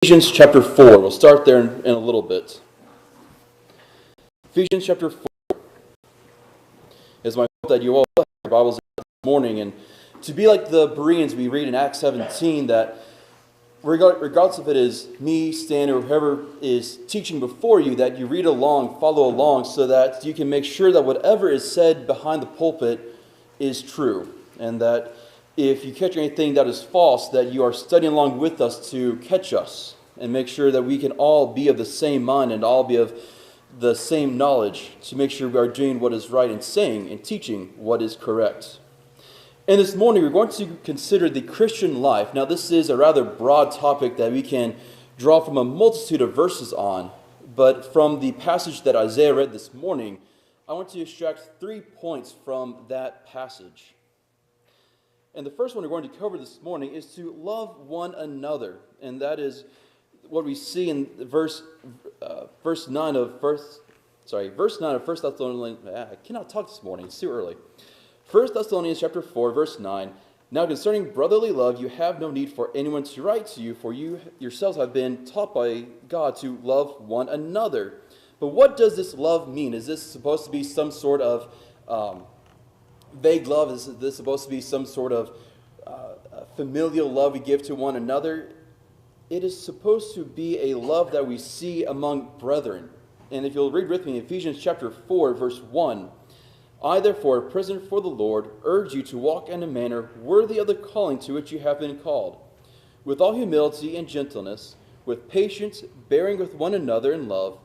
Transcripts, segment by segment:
Ephesians chapter 4. We'll start there in a little bit. Ephesians chapter 4. It's my hope that you all have your Bibles this morning, and to be like the Bereans we read in Acts 17, that regardless if it is me, Stan, or whoever is teaching before you, that you read along, follow along, so that you can make sure that whatever is said behind the pulpit is true, and that if you catch anything that is false, that you are studying along with us to catch us and make sure that we can all be of the same mind and all be of the same knowledge to make sure we are doing what is right and saying and teaching what is correct. And this morning we're going to consider the Christian life. Now this is a rather broad topic that we can draw from a multitude of verses on, but from the passage that Isaiah read this morning, I want to extract 3 points from that passage. And the first one we're going to cover this morning is to love one another. And that is what we see in verse 9 of 1 Thessalonians. I cannot talk this morning, it's too early. 1 Thessalonians chapter 4, verse 9. Now concerning brotherly love, you have no need for anyone to write to you, for you yourselves have been taught by God to love one another. But what does this love mean? Is this supposed to be some sort of vague love? Is this supposed to be some sort of familial love we give to one another? It is supposed to be a love that we see among brethren. And if you'll read with me, Ephesians chapter 4, verse 1. I, therefore, a prisoner for the Lord, urge you to walk in a manner worthy of the calling to which you have been called, with all humility and gentleness, with patience, bearing with one another in love,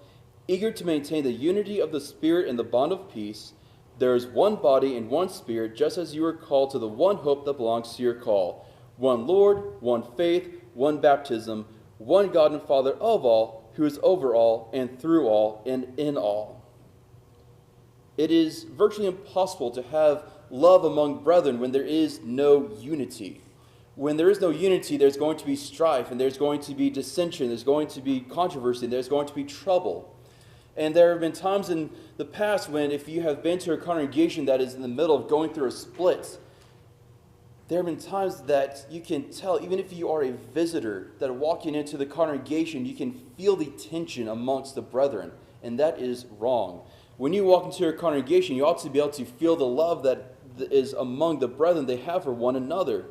eager to maintain the unity of the Spirit in the bond of peace. There is one body and one Spirit, just as you are called to the one hope that belongs to your call. One Lord, one faith, one baptism, one God and Father of all, who is over all and through all and in all. It is virtually impossible to have love among brethren when there is no unity. When there is no unity, there's going to be strife, and there's going to be dissension, there's going to be controversy, there's going to be trouble. And there have been times in the past when if you have been to a congregation that is in the middle of going through a split, there have been times that you can tell, even if you are a visitor, that walking into the congregation, you can feel the tension amongst the brethren, and that is wrong. When you walk into a congregation, you ought to be able to feel the love that is among the brethren they have for one another.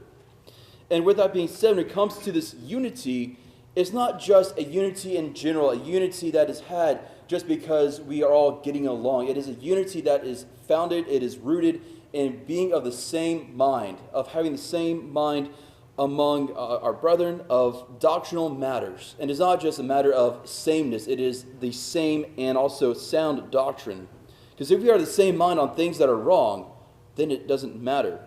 And with that being said, when it comes to this unity, it's not just a unity in general, a unity that is had just because we are all getting along. It is a unity that is founded, it is rooted in being of the same mind, of having the same mind among our brethren of doctrinal matters. And it's not just a matter of sameness, it is the same and also sound doctrine. Because if we are the same mind on things that are wrong, then it doesn't matter.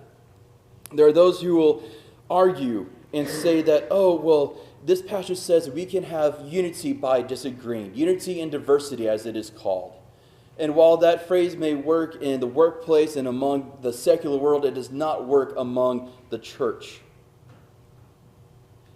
There are those who will argue and say that, oh, well, this passage says we can have unity by disagreeing. Unity in diversity, as it is called. And while that phrase may work in the workplace and among the secular world, it does not work among the church.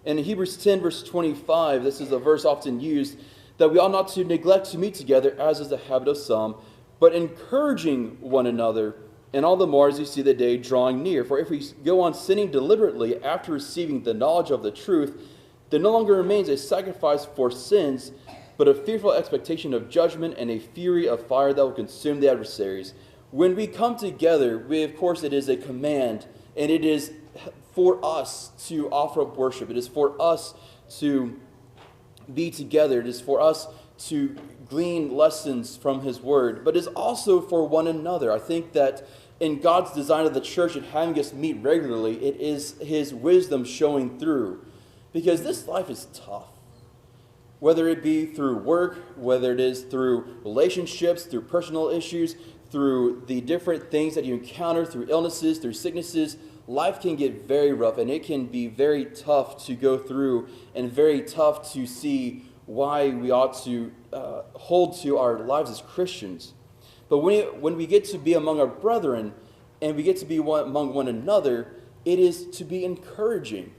And in Hebrews 10, verse 25, this is a verse often used, that we ought not to neglect to meet together, as is the habit of some, but encouraging one another, and all the more as you see the day drawing near. For if we go on sinning deliberately after receiving the knowledge of the truth, there no longer remains a sacrifice for sins, but a fearful expectation of judgment and a fury of fire that will consume the adversaries. When we come together, of course, it is a command, and it is for us to offer up worship. It is for us to be together. It is for us to glean lessons from His Word, but it is also for one another. I think that in God's design of the church and having us meet regularly, it is His wisdom showing through. Because this life is tough. Whether it be through work, whether it is through relationships, through personal issues, through the different things that you encounter, through illnesses, through sicknesses, life can get very rough, and it can be very tough to go through and very tough to see why we ought to hold to our lives as Christians. But when we get to be among our brethren and we get to be among one another, it is to be encouraging.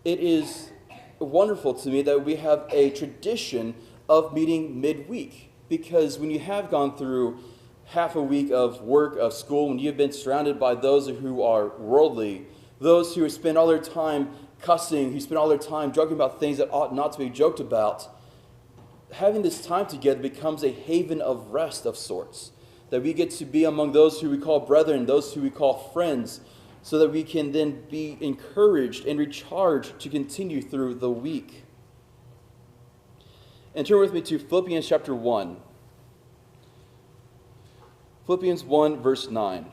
It is wonderful to me that we have a tradition of meeting midweek, because when you have gone through half a week of work, of school, when you've been surrounded by those who are worldly, those who spend all their time cussing, who spend all their time joking about things that ought not to be joked about, having this time together becomes a haven of rest of sorts. That we get to be among those who we call brethren, those who we call friends, so that we can then be encouraged and recharged to continue through the week. And turn with me to Philippians chapter 1. Philippians 1, verse 9.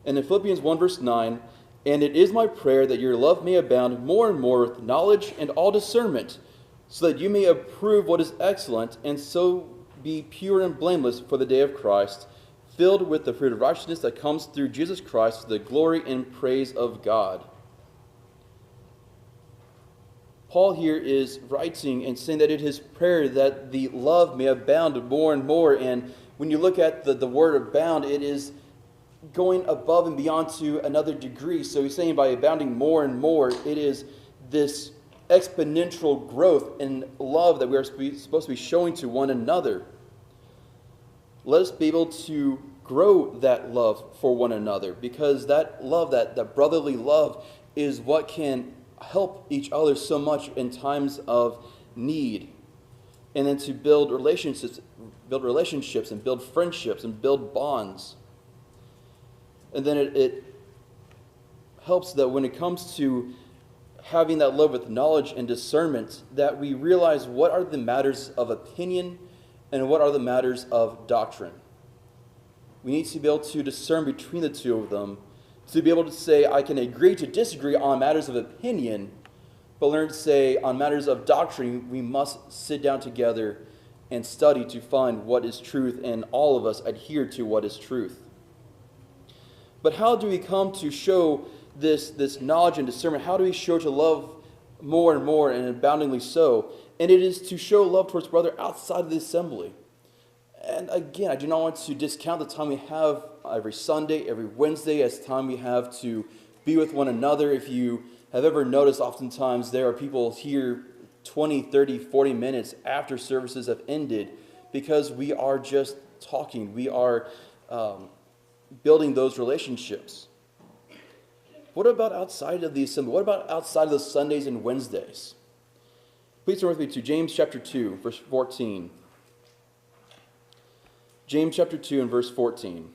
And in Philippians 1, verse 9, "And it is my prayer that your love may abound more and more with knowledge and all discernment, so that you may approve what is excellent, and so be pure and blameless for the day of Christ, filled with the fruit of righteousness that comes through Jesus Christ to the glory and praise of God." Paul here is writing and saying that it is prayer that the love may abound more and more. And when you look at the word abound, it is going above and beyond to another degree. So he's saying by abounding more and more, it is this exponential growth in love that we are supposed to be showing to one another. Let us be able to grow that love for one another, because that love, that brotherly love, is what can help each other so much in times of need. And then to build relationships and build friendships and build bonds. And then it helps that when it comes to having that love with knowledge and discernment, that we realize what are the matters of opinion and what are the matters of doctrine. We need to be able to discern between the two of them, to be able to say, I can agree to disagree on matters of opinion, but learn to say, on matters of doctrine, we must sit down together and study to find what is truth, and all of us adhere to what is truth. But how do we come to show this knowledge and discernment? How do we show to love more and more and aboundingly so? And it is to show love towards brother outside of the assembly. And again, I do not want to discount the time we have every Sunday, every Wednesday, as time we have to be with one another. If you have ever noticed, oftentimes there are people here 20, 30, 40 minutes after services have ended because we are just talking. We are building those relationships. What about outside of the assembly? What about outside of the Sundays and Wednesdays? Please turn with me to James chapter 2, verse 14. James chapter 2 and verse 14.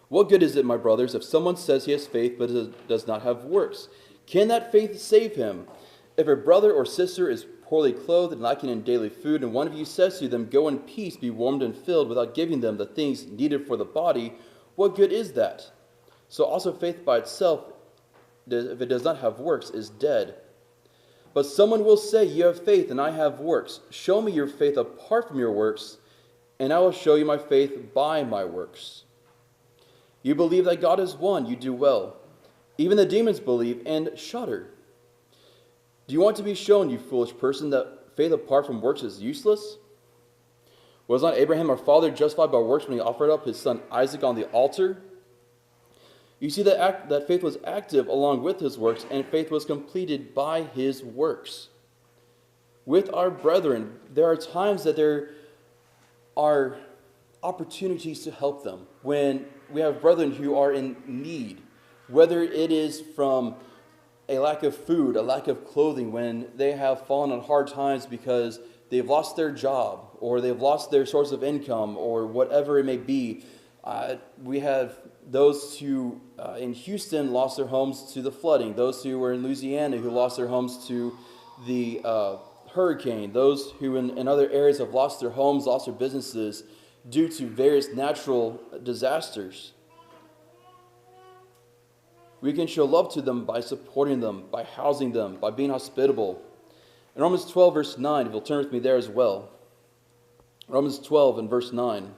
"What good is it, my brothers, if someone says he has faith but does not have works? Can that faith save him? If a brother or sister is poorly clothed and lacking in daily food, and one of you says to them, 'Go in peace, be warmed and filled,' without giving them the things needed for the body, what good is that? So also faith by itself, if it does not have works, is dead. But someone will say, 'You have faith, and I have works. Show me your faith apart from your works, and I will show you my faith by my works.' You believe that God is one, you do well. Even the demons believe and shudder. Do you want to be shown, you foolish person, that faith apart from works is useless? Was not Abraham our father justified by works when he offered up his son Isaac on the altar? You see that faith was active along with his works, and faith was completed by his works. With our brethren, there are times that there are opportunities to help them. When we have brethren who are in need, whether it is from a lack of food, a lack of clothing, when they have fallen on hard times because they've lost their job, or they've lost their source of income, or whatever it may be. We have those who in Houston lost their homes to the flooding, those who were in Louisiana who lost their homes to the hurricane, those who in other areas have lost their homes, lost their businesses due to various natural disasters. We can show love to them by supporting them, by housing them, by being hospitable. In Romans 12, verse 9, if you'll turn with me there as well. Romans 12 and verse 9.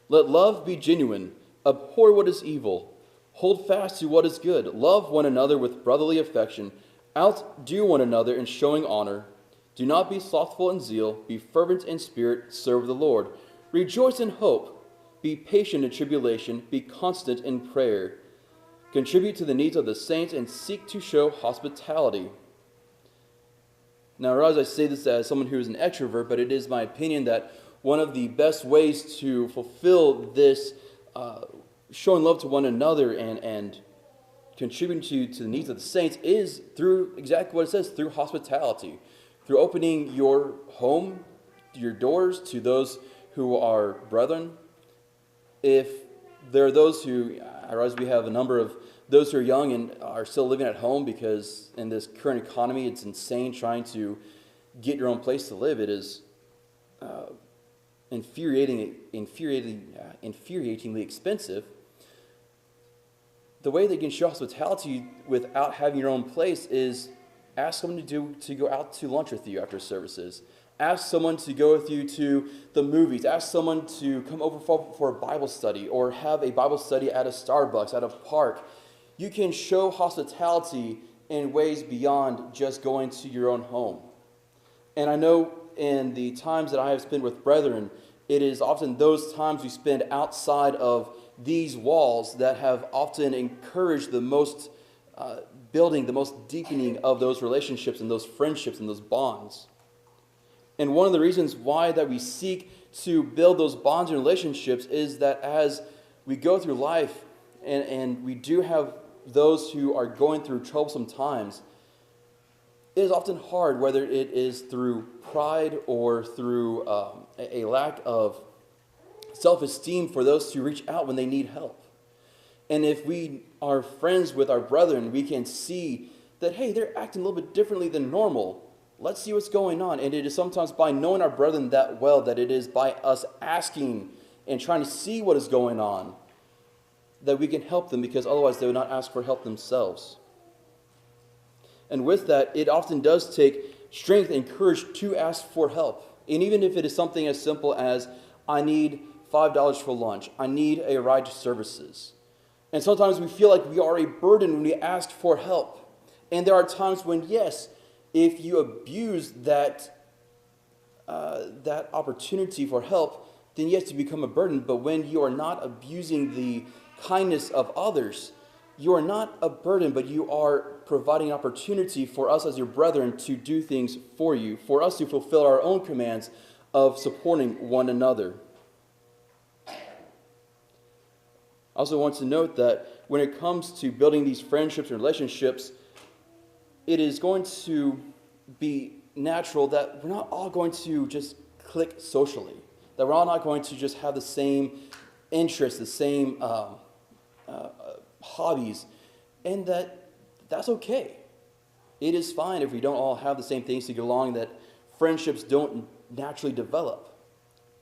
"Let love be genuine. Abhor what is evil. Hold fast to what is good. Love one another with brotherly affection. Outdo one another in showing honor. Do not be slothful in zeal. Be fervent in spirit. Serve the Lord. Rejoice in hope. Be patient in tribulation. Be constant in prayer. Contribute to the needs of the saints and seek to show hospitality." Now, I realize I say this as someone who is an extrovert, but it is my opinion that one of the best ways to fulfill this showing love to one another and contributing to the needs of the saints is through exactly what it says, through hospitality, through opening your home, your doors to those who are brethren. If there are those who, I realize we have a number of those who are young and are still living at home because in this current economy, it's insane trying to get your own place to live. It is infuriatingly expensive. The way they can show hospitality without having your own place is ask someone to go out to lunch with you after services. Ask someone to go with you to the movies. Ask someone to come over for a Bible study or have a Bible study at a Starbucks, at a park. You can show hospitality in ways beyond just going to your own home. And I know in the times that I have spent with brethren, it is often those times we spend outside of these walls that have often encouraged the most building, the most deepening of those relationships and those friendships and those bonds. And one of the reasons why that we seek to build those bonds and relationships is that as we go through life and we do have those who are going through troublesome times, it is often hard, whether it is through pride or through a lack of self-esteem for those to reach out when they need help. And if we are friends with our brethren, we can see that, hey, they're acting a little bit differently than normal. Let's see what's going on. And it is sometimes by knowing our brethren that well that it is by us asking and trying to see what is going on that we can help them, because otherwise they would not ask for help themselves. And with that, it often does take strength and courage to ask for help. And even if it is something as simple as, I need $5 for lunch, I need a ride to services. And sometimes we feel like we are a burden when we ask for help. And there are times when, yes, if you abuse that opportunity for help, then yes, you become a burden. But when you are not abusing the kindness of others, you are not a burden, but you are providing an opportunity for us as your brethren to do things for you, for us to fulfill our own commands of supporting one another. I also want to note that when it comes to building these friendships and relationships, it is going to be natural that we're not all going to just click socially, that we're all not going to just have the same interests, the same hobbies, and that's okay. It is fine if we don't all have the same things to get along, that friendships don't naturally develop.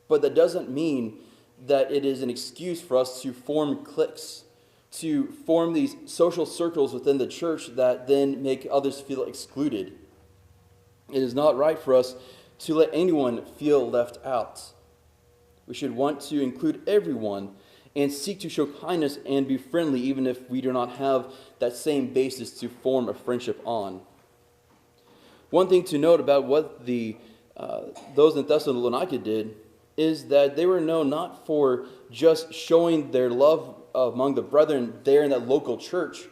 But that doesn't mean that it is an excuse for us to form cliques, to form these social circles within the church that then make others feel excluded. It is not right for us to let anyone feel left out. We should want to include everyone and seek to show kindness and be friendly, even if we do not have that same basis to form a friendship on. One thing to note about what those in Thessalonica did is that they were known not for just showing their love among the brethren there in that local church,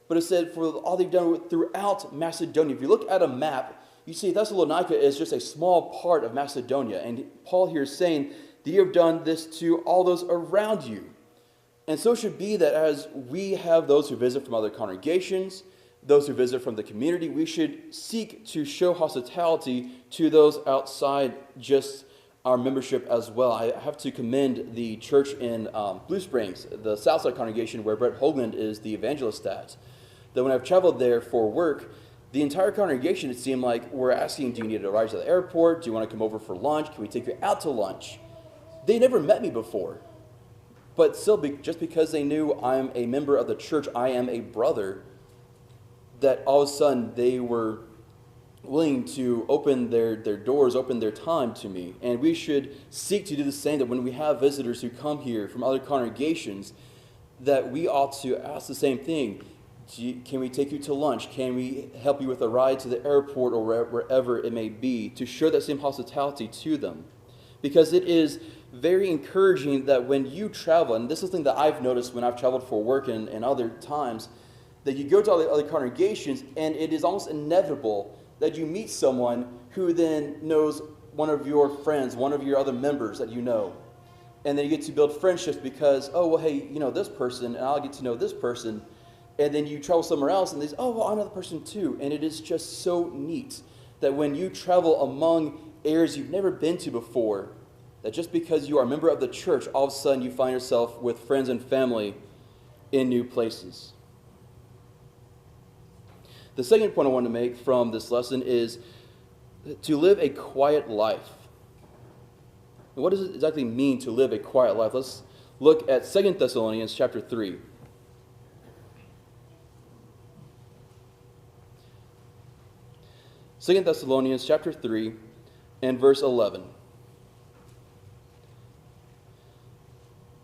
but it said for all they've done throughout Macedonia. If you look at a map, you see Thessalonica is just a small part of Macedonia, and Paul here is saying that you have done this to all those around you. And so it should be that as we have those who visit from other congregations, those who visit from the community, we should seek to show hospitality to those outside just our membership as well. I have to commend the church in Blue Springs, the Southside congregation where Brett Hoagland is the evangelist at. That when I've traveled there for work, the entire congregation, it seemed like, we're asking, do you need a ride to the airport? Do you want to come over for lunch? Can we take you out to lunch? They never met me before. But still, just because they knew I'm a member of the church, I am a brother, that all of a sudden they were willing to open their doors, open their time to me. And we should seek to do the same, that when we have visitors who come here from other congregations, that we ought to ask the same thing. Can we take you to lunch? Can we help you with a ride to the airport or wherever it may be, to show that same hospitality to them? Because it is very encouraging that when you travel, and this is something that I've noticed when I've traveled for work and other times, that you go to all the other congregations and it is almost inevitable that you meet someone who then knows one of your friends, one of your other members that you know. And then you get to build friendships because, oh, well, hey, you know this person, and I'll get to know this person. And then you travel somewhere else, and they say, oh, well, I know the person too. And it is just so neat that when you travel among areas you've never been to before, that just because you are a member of the church, all of a sudden you find yourself with friends and family in new places. The second point I want to make from this lesson is to live a quiet life. What does it exactly mean to live a quiet life? Let's look at 2 Thessalonians chapter 3. Second Thessalonians chapter 3 and verse 11.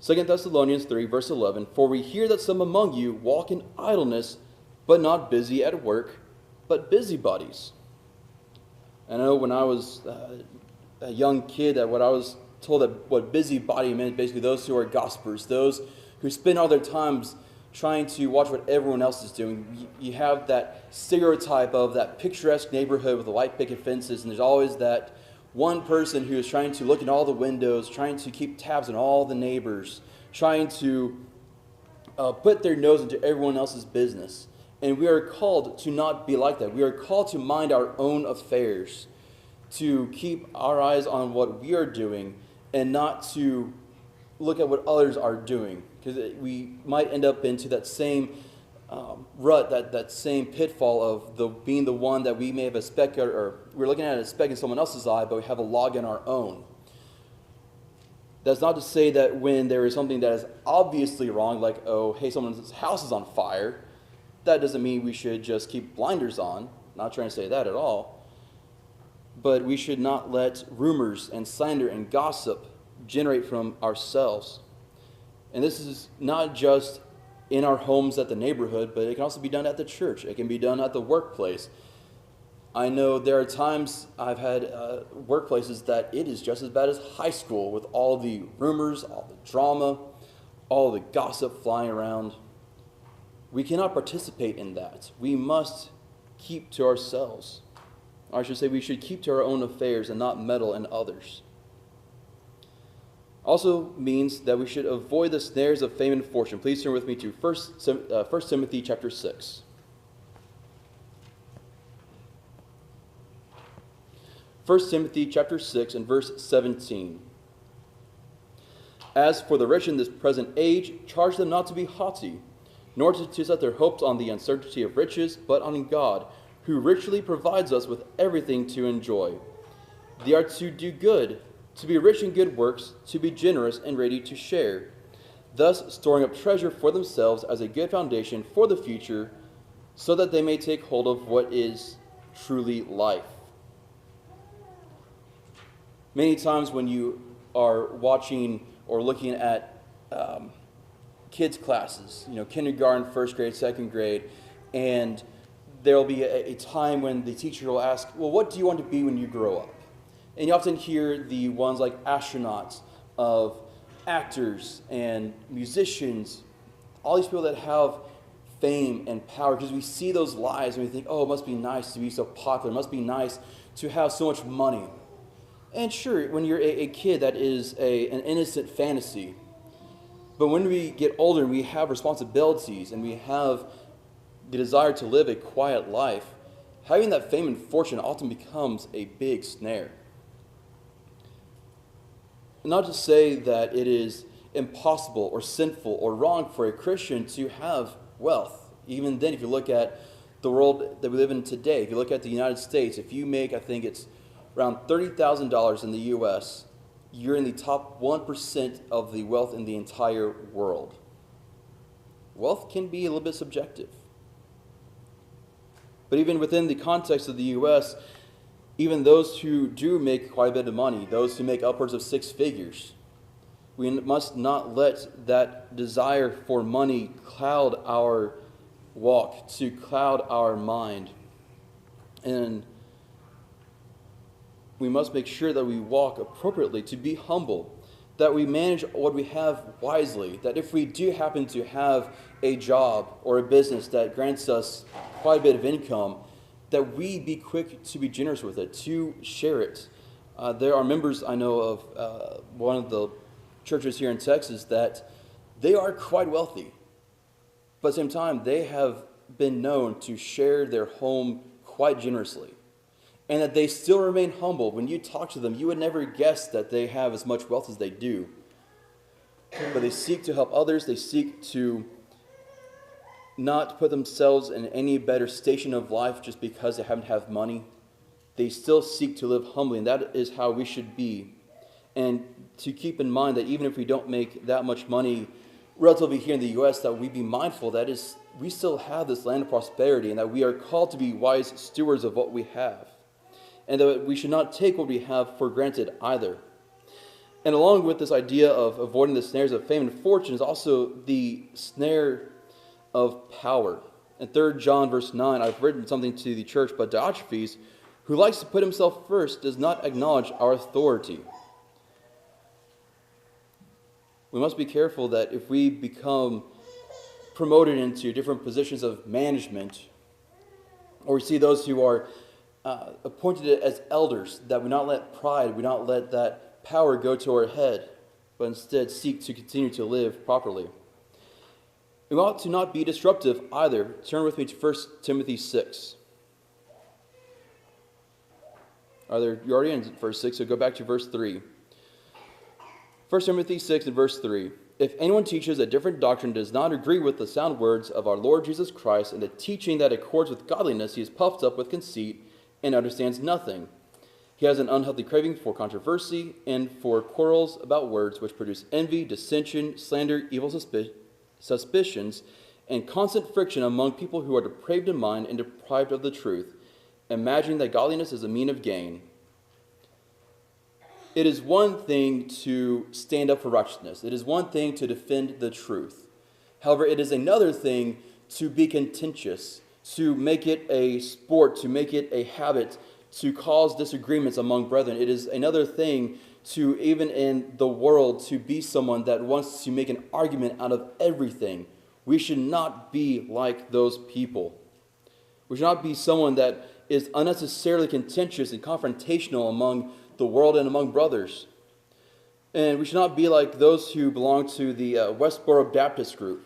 2 Thessalonians 3 verse 11. For we hear that some among you walk in idleness, but not busy at work, but busybodies. I know when I was a young kid that what I was told that what busybody meant, basically those who are gossipers, those who spend all their times trying to watch what everyone else is doing. You have that stereotype of that picturesque neighborhood with the white picket fences, and there's always that one person who is trying to look in all the windows, trying to keep tabs on all the neighbors, trying to put their nose into everyone else's business. And we are called to not be like that. We are called to mind our own affairs, to keep our eyes on what we are doing and not to look at what others are doing. Because we might end up into that same rut, that same pitfall of being the one that we may have a speck, or we're looking at a speck in someone else's eye, but we have a log in our own. That's not to say that when there is something that is obviously wrong, like, oh, hey, someone's house is on fire, that doesn't mean we should just keep blinders on. Not trying to say that at all. But we should not let rumors and slander and gossip generate from ourselves. And this is not just in our homes at the neighborhood, but it can also be done at the church. It can be done at the workplace. I know there are times I've had workplaces that it is just as bad as high school with all the rumors, all the drama, all the gossip flying around. We cannot participate in that. We must keep to ourselves. Or I should say we should keep to our own affairs and not meddle in others. Also means that we should avoid the snares of fame and fortune. Please turn with me to 1 Timothy chapter 6. 1 Timothy chapter 6 and verse 17. As for the rich in this present age, charge them not to be haughty, nor to set their hopes on the uncertainty of riches, but on God, who richly provides us with everything to enjoy. They are to do good, to be rich in good works, to be generous and ready to share, thus storing up treasure for themselves as a good foundation for the future, so that they may take hold of what is truly life. Many times when you are watching or looking at kids' classes, kindergarten, first grade, second grade, and there will be a time when the teacher will ask, well, what do you want to be when you grow up? And you often hear the ones like astronauts, of actors and musicians, all these people that have fame and power, because we see those lives and we think, oh, it must be nice to be so popular. It must be nice to have so much money. And sure, when you're a kid, that is an innocent fantasy. But when we get older and we have responsibilities and we have the desire to live a quiet life, having that fame and fortune often becomes a big snare. Not to say that it is impossible or sinful or wrong for a Christian to have wealth. Even then, if you look at the world that we live in today, if you look at the United States, if you make, I think it's around $30,000 in the U.S., you're in the top 1% of the wealth in the entire world. Wealth can be a little bit subjective. But even within the context of the U.S., even those who do make quite a bit of money, those who make upwards of six figures, we must not let that desire for money cloud our walk, to cloud our mind. And we must make sure that we walk appropriately, to be humble, that we manage what we have wisely, that if we do happen to have a job or a business that grants us quite a bit of income, that we be quick to be generous with it, to share it. There are members I know of one of the churches here in Texas that they are quite wealthy, but at the same time, they have been known to share their home quite generously, and that they still remain humble. When you talk to them, you would never guess that they have as much wealth as they do. But they seek to help others. They seek to not put themselves in any better station of life just because they happen to have money. They still seek to live humbly, and that is how we should be. And to keep in mind that even if we don't make that much money relatively here in the U.S., that we be mindful that we still have this land of prosperity, and that we are called to be wise stewards of what we have, and that we should not take what we have for granted either. And along with this idea of avoiding the snares of fame and fortune is also the snare of power. In 3 John verse 9, I've written something to the church, but Diotrephes, who likes to put himself first, does not acknowledge our authority. We must be careful that if we become promoted into different positions of management, or we see those who are appointed as elders, that we not let pride, we not let that power go to our head, but instead seek to continue to live properly. We ought to not be disruptive either. Turn with me to 1 Timothy 6. You're already in verse 6, so go back to verse 3. 1 Timothy 6 and verse 3. If anyone teaches a different doctrine does not agree with the sound words of our Lord Jesus Christ and the teaching that accords with godliness, he is puffed up with conceit and understands nothing. He has an unhealthy craving for controversy and for quarrels about words, which produce envy, dissension, slander, evil suspicions, and constant friction among people who are depraved in mind and deprived of the truth, imagining that godliness is a mean of gain. It is one thing to stand up for righteousness. It is one thing to defend the truth. However, it is another thing to be contentious, to make it a sport, to make it a habit, to cause disagreements among brethren. It is another thing to, even in the world, to be someone that wants to make an argument out of everything. We should not be like those people. We should not be someone that is unnecessarily contentious and confrontational among the world and among brothers. And we should not be like those who belong to the Westboro Baptist group,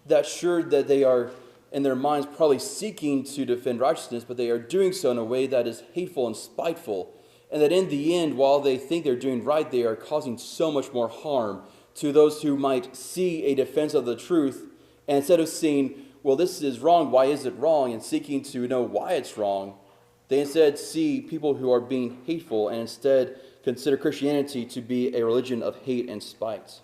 that sure that they are in their minds probably seeking to defend righteousness, but they are doing so in a way that is hateful and spiteful, and that in the end, while they think they're doing right, they are causing so much more harm to those who might see a defense of the truth, and instead of seeing, well, this is wrong, why is it wrong, and seeking to know why it's wrong, they instead see people who are being hateful and instead consider Christianity to be a religion of hate and spite.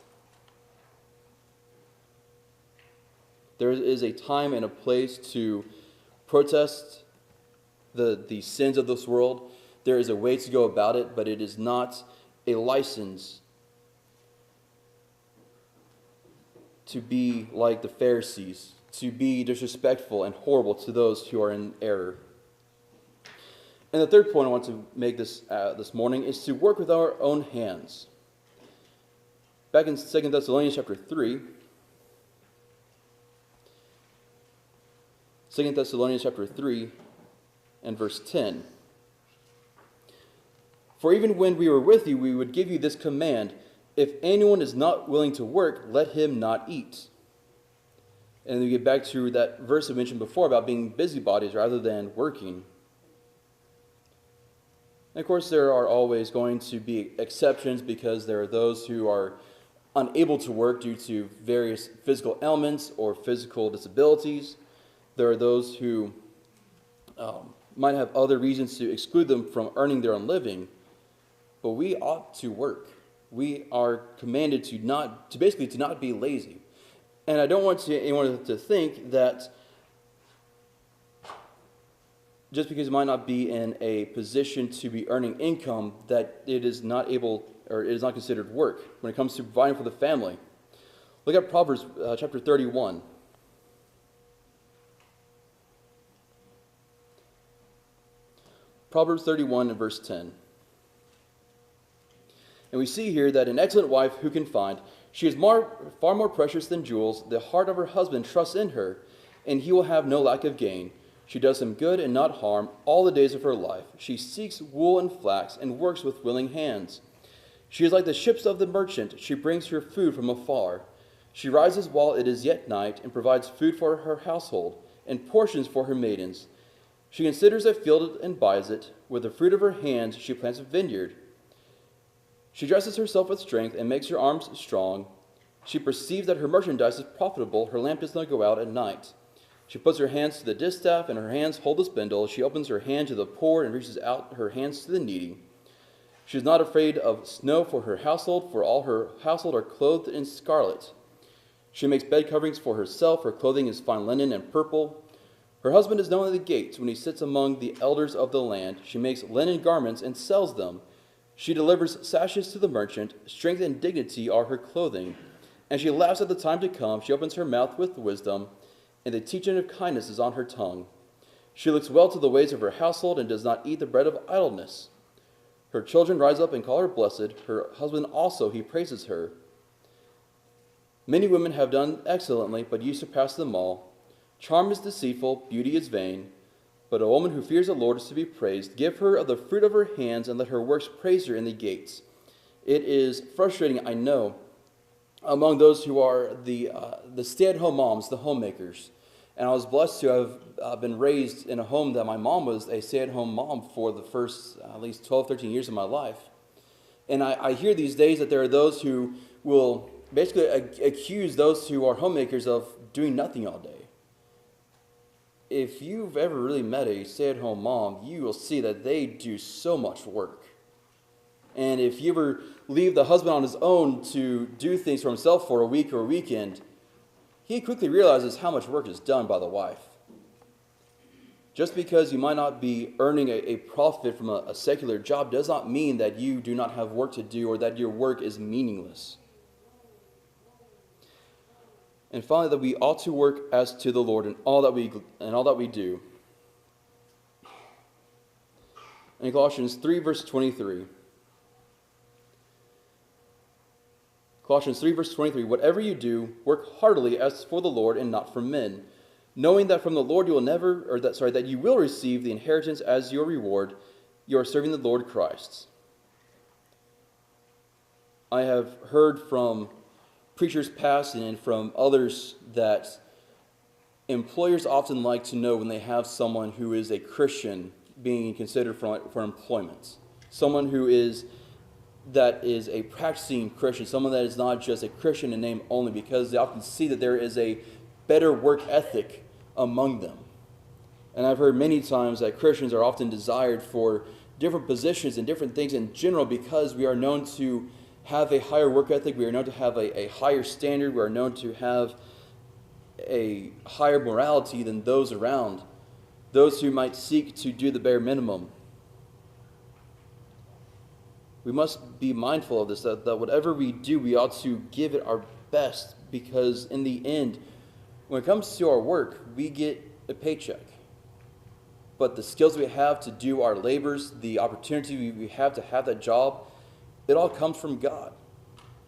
There is a time and a place to protest the sins of this world. There is a way to go about it, but it is not a license to be like the Pharisees, to be disrespectful and horrible to those who are in error. And the third point I want to make this morning is to work with our own hands. Back in 2 Thessalonians chapter 3, 2 Thessalonians chapter 3 and verse 10. For even when we were with you, we would give you this command, if anyone is not willing to work, let him not eat. And then we get back to that verse I mentioned before about being busybodies rather than working. And of course, there are always going to be exceptions because there are those who are unable to work due to various physical ailments or physical disabilities. There are those who might have other reasons to exclude them from earning their own living. But we ought to work. We are commanded to not be lazy. And I don't want anyone to think that just because you might not be in a position to be earning income, that it is not able, or it is not considered work when it comes to providing for the family. Look at Proverbs chapter 31. Proverbs 31 and verse 10. And we see here that an excellent wife who can find, she is far more precious than jewels. The heart of her husband trusts in her, and he will have no lack of gain. She does him good and not harm all the days of her life. She seeks wool and flax and works with willing hands. She is like the ships of the merchant. She brings her food from afar. She rises while it is yet night and provides food for her household and portions for her maidens. She considers a field and buys it. With the fruit of her hands she plants a vineyard. She dresses herself with strength and makes her arms strong. She perceives that her merchandise is profitable. Her lamp does not go out at night. She puts her hands to the distaff, and her hands hold the spindle. She opens her hand to the poor and reaches out her hands to the needy. She is not afraid of snow for her household, for all her household are clothed in scarlet. She makes bed coverings for herself. Her clothing is fine linen and purple. Her husband is known at the gates when he sits among the elders of the land. She makes linen garments and sells them. She delivers sashes to the merchant. Strength and dignity are her clothing. And she laughs at the time to come. She opens her mouth with wisdom, and the teaching of kindness is on her tongue. She looks well to the ways of her household and does not eat the bread of idleness. Her children rise up and call her blessed. Her husband also, he praises her. Many women have done excellently, but you surpass them all. Charm is deceitful, beauty is vain, but a woman who fears the Lord is to be praised. Give her of the fruit of her hands, and let her works praise her in the gates. It is frustrating, I know, among those who are the stay-at-home moms, the homemakers. And I was blessed to have been raised in a home that my mom was a stay-at-home mom for the first at least 12, 13 years of my life. And I hear these days that there are those who will basically accuse those who are homemakers of doing nothing all day. If you've ever really met a stay-at-home mom, you will see that they do so much work. And if you ever leave the husband on his own to do things for himself for a week or a weekend, he quickly realizes how much work is done by the wife. Just because you might not be earning a profit from a secular job does not mean that you do not have work to do or that your work is meaningless. And finally, that we ought to work as to the Lord in all that we do. In Colossians 3, verse 23. Colossians 3, verse 23, whatever you do, work heartily as for the Lord and not for men, knowing that from the Lord that you will receive the inheritance as your reward. You are serving the Lord Christ. I have heard from preachers past and from others that employers often like to know when they have someone who is a Christian being considered for employment. Someone who is a practicing Christian, someone that is not just a Christian in name only, because they often see that there is a better work ethic among them. And I've heard many times that Christians are often desired for different positions and different things in general because we are known to have a higher work ethic, we are known to have a higher standard, we are known to have a higher morality than those around, those who might seek to do the bare minimum. We must be mindful of this, that whatever we do, we ought to give it our best, because in the end, when it comes to our work, we get a paycheck. But the skills we have to do our labors, the opportunity we have to have that job, it all comes from God.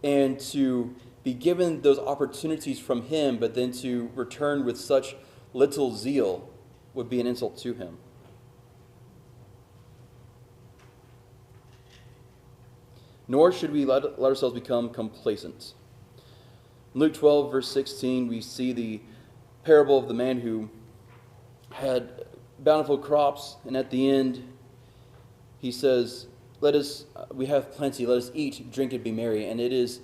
And to be given those opportunities from Him, but then to return with such little zeal would be an insult to Him. Nor should we let ourselves become complacent. In Luke 12, verse 16, we see the parable of the man who had bountiful crops, and at the end, he says, we have plenty, let us eat, drink, and be merry. And it is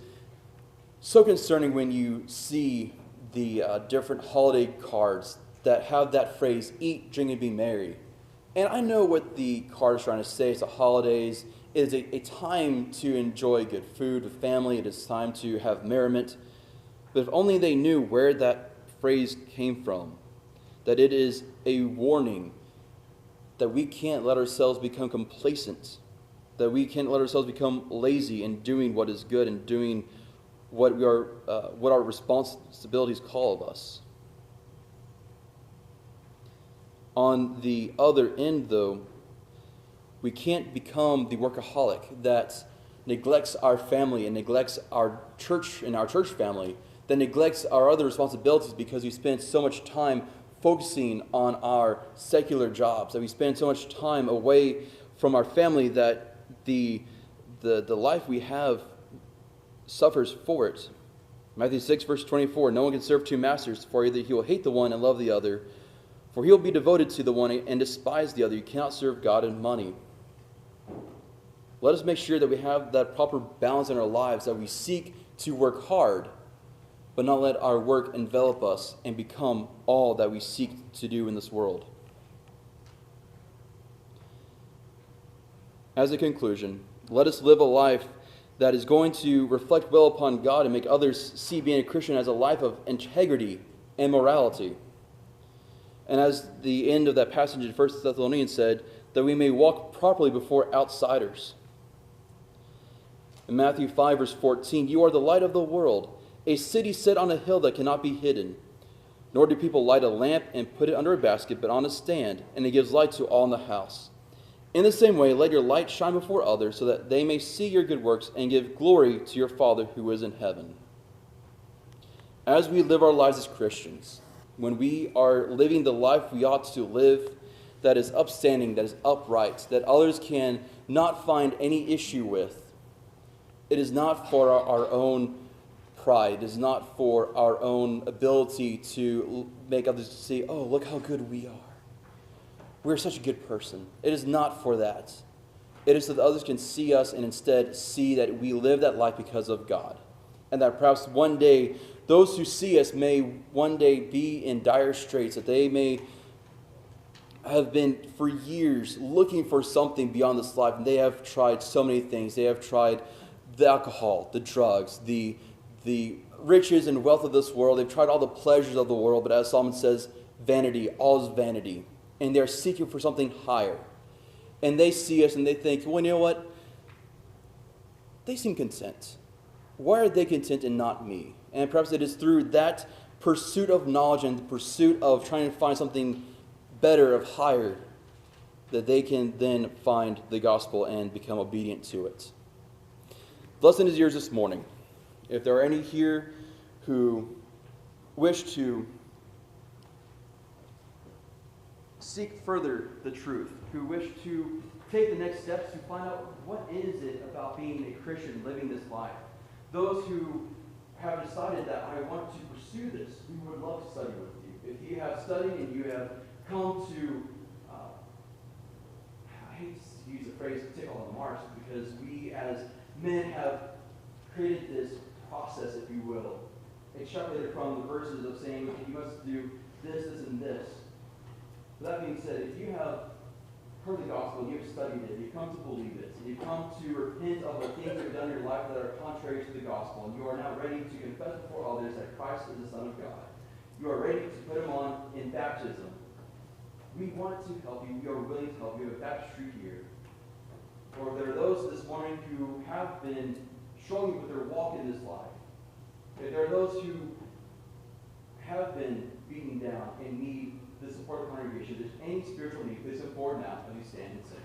so concerning when you see the different holiday cards that have that phrase, eat, drink, and be merry. And I know what the card is trying to say. It's the holidays. It is a time to enjoy good food with family. It is time to have merriment. But if only they knew where that phrase came from, that it is a warning that we can't let ourselves become complacent, that we can't let ourselves become lazy in doing what is good and doing what our responsibilities call of us. On the other end, though, we can't become the workaholic that neglects our family and neglects our church and our church family, that neglects our other responsibilities because we spend so much time focusing on our secular jobs, that we spend so much time away from our family that the life we have suffers for it. Matthew 6, verse 24, no one can serve two masters, for either he will hate the one and love the other, for he will be devoted to the one and despise the other. You cannot serve God and money. Let us make sure that we have that proper balance in our lives, that we seek to work hard, but not let our work envelop us and become all that we seek to do in this world. As a conclusion, let us live a life that is going to reflect well upon God and make others see being a Christian as a life of integrity and morality. And as the end of that passage in 1 Thessalonians said, that we may walk properly before outsiders. In Matthew 5, verse 14, you are the light of the world, a city set on a hill that cannot be hidden. Nor do people light a lamp and put it under a basket, but on a stand, and it gives light to all in the house. In the same way, let your light shine before others, so that they may see your good works and give glory to your Father who is in heaven. As we live our lives as Christians, when we are living the life we ought to live, that is upstanding, that is upright, that others can not find any issue with, it is not for our own pride. It is not for our own ability to make others see, oh, look how good we are. We're such a good person. It is not for that. It is so that others can see us and instead see that we live that life because of God. And that perhaps one day, those who see us may one day be in dire straits, that they may have been for years looking for something beyond this life, and they have tried so many things. They have tried the alcohol, the drugs, the riches and wealth of this world. They've tried all the pleasures of the world, but as Solomon says, vanity, all is vanity. And they're seeking for something higher. And they see us and they think, well, you know what? They seem content. Why are they content and not me? And perhaps it is through that pursuit of knowledge and the pursuit of trying to find something better, of higher, that they can then find the gospel and become obedient to it. The lesson is yours this morning. If there are any here who wish to seek further the truth, who wish to take the next steps to find out what is it about being a Christian, living this life, those who have decided that I want to pursue this, we would love to study with you. If you have studied and you have come to, I hate to use the phrase tickle on the marks, because we as men have created this process, if you will, extrapolated from the verses of saying, okay, you must do this, this, and this. With that being said, if you have heard the gospel, and you've studied it, you've come to believe it, and you've come to repent of the things you've done in your life that are contrary to the gospel, and you are now ready to confess before others that Christ is the Son of God, you are ready to put him on in baptism, we want to help you. We are willing to help you. We have a baptistry here. Or there are those this morning who have been struggling with their walk in this life. If there are those who have been beaten down and need the support of the congregation, if there's any spiritual need, please come forward now as we stand and sing.